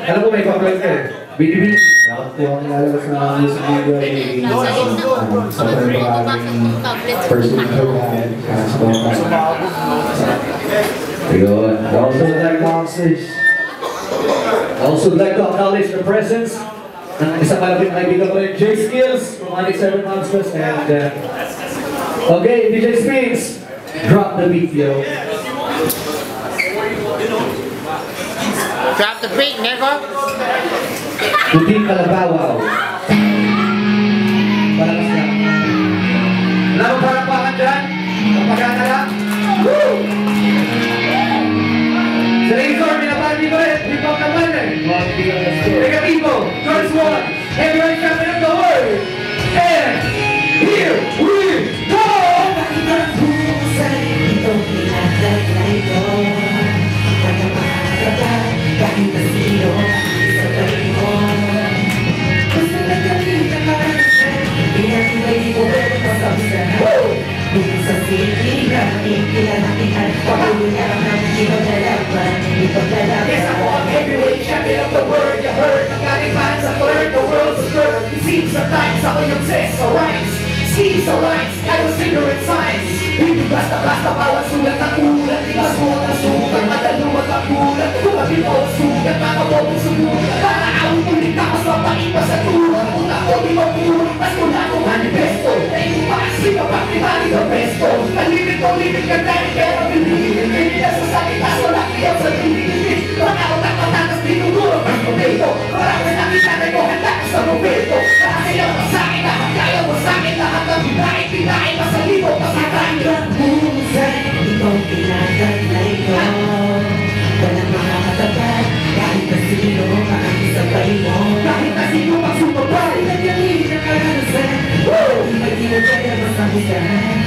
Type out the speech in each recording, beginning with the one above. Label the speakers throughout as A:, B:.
A: Alam ko may pa-vlog ka eh. Binibini. Dapat po ang nilalabas na music video ay sa maraming personal na sa podcast. Ayun. I also would like to acknowledge the presence ng isang malapit na kaibigan ko rin, J Skills from Onyx 7 Monsters and okay, DJ Spins, drop the beat, yo.
B: Drop the beat, nigga.
A: Puting kalabawaw. Palakas na. Wala mo parang pakan dyan? Kapagana lang? Woo! Sa Razor, minapandi ko rin. Hip hop naman eh. Negativo, George Wall, heavyweight champion of the world. And here we go!
C: Yes, I'm on heavyweight champion of the world. You heard, ang galing fans at third, the world's a third. It seems sometimes ako'y obsessed sa rhymes. Schemes sa rhymes, I was ignorant science. Hindi basta-basta bawat sulat ng ulat. Mas mo ang sugat, madaluwag ang ulat. Tumabi mo ang sugat, makabobong sunugat. Para awin ulit na mas mapaiba sa tulad. Kung ako di mapulit, mas muna akong manifesto. Tayo pa, sino pa, pinali ng besto. Nalimit ko, limit ka dahil pero bilibin. Hindi na sa sakit, kaso lakiyaw sa bilibin. Mga utak matatas, tinuturo ang tomato. Marami nakita na ko, handa ka sa Roberto. Nakasayaw ka sa akin, nakakaya mo sa akin. Lahat ng binahin, pinahin, masalibo, kasakain.
D: Husay, ikaw pinagdalay ko. Walang makakatapat, kahit na sino makakisabay mo.
C: Kahit na sino magsumabay.
D: Nagyamin na karasan, hindi mo kaya masabihan.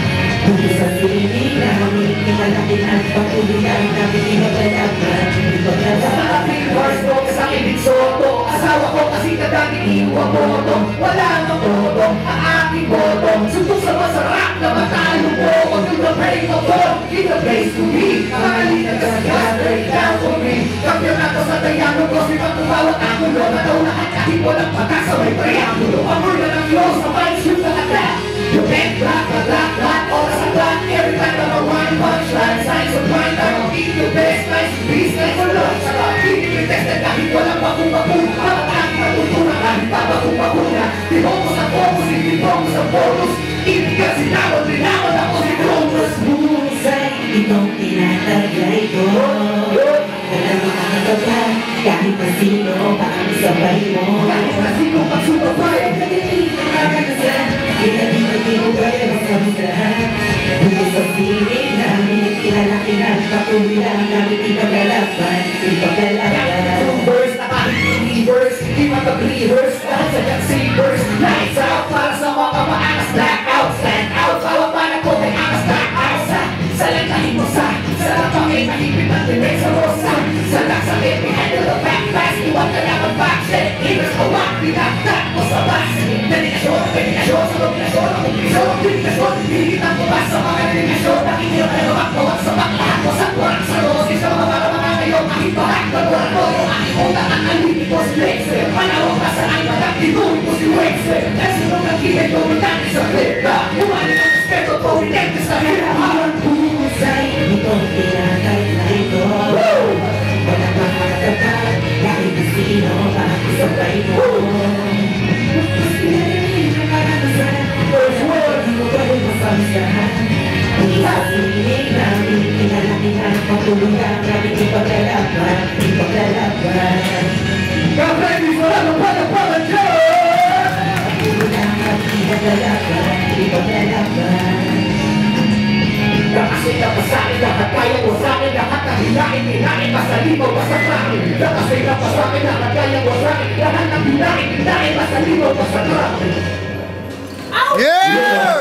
D: Kung sa sinig na mamit, kinalakihan, patuloy ang namin inagalaban.
C: Sa aking bars ko, sa ibig soto. Asawa ko kasi kadaming iuwang boto. Wala nang boto, ang aking boto. Suntok sa masarap na matalo mo. Huwag yung na-break mo po, in the place to be. Mahalina ka sa gas, break down for me. Kampyonato sa Tayano, Cross, may pagkubawat ang mulo. Mataw lahat kahit walang patas sa may triangulo. Amor na ng Diyos, sa vibes yung lahat. You can't black, oras ang black. Every time I'm a one punchline, signs of mine. I don't eat your best, nice to be, nice for love. Saka, hindi ko tested kahit walang bakong-bakong. Mamatang matutunan kahit babakong-bakuna. Di focus ang focus, hindi focus ang bonus. Ibig ka sinawad, linawad ako si Cronus.
D: Husay, itong tinataglay ko. Walang makakatapat, kahit na sino makakisabay mo.
C: Kahit na sino magsumabay.
D: Nagyamin na karasan, hindi mo kaya masabihan. Kung sa sinig namin, kinalakihan, patuloy ang namin ipagalaban.
C: Yung verse na kahit hindi verse, di matag-rehearse. Dahil sa jet savers, lights out. Para sa mga maanas, blackout, stand out. Bawat panak ko may angas, back out. Sa lantahin mo sa lapangin, mahipit ng dinay sa rosa. Sa laksakit, we handle the back pass. Iwan ka naman backstep, iners ko wak, pinaktak mo sa bus. Dedikasyon, sa dominasyon, ang kumplisyon, dedikasyon, hihitang mo ba sa mga dedikasyon. Nakikita na naman bawat sa baklahan mo sa tuwang sa rosis. Sa mga ngayon, kahit bahag, baluan mo yung aking utak ang alipin ko si Lexer. Panawag ka sa ay matak, tinuloy ko si Wexer. Kasi nung nagkibay ko, mintanti sa pera. Umali ang respeto ko, hinente sa hirahan.
D: Husay, itong tinataglay ko. Walang makakatapat, kahit na sino makakisabay mo. Nagyamin na karasan, hindi mo kaya masabihan. Kung sa sinig namin, kinalakihan, patuloy ang namin ipagalaban.
C: Ka-friendly, wala nang pala dyan!
D: Patuloy ang namin ipagalaban.
C: Nakasay ka pa sa'kin, lahat kaya mo sa'kin. Lahat na hinain, masalimaw pa sa akin. Nakasay ka pa sa'kin, lahat kaya mo sa'kin. Lahat na hinain, masalimaw pa sa akin.
B: Yeah!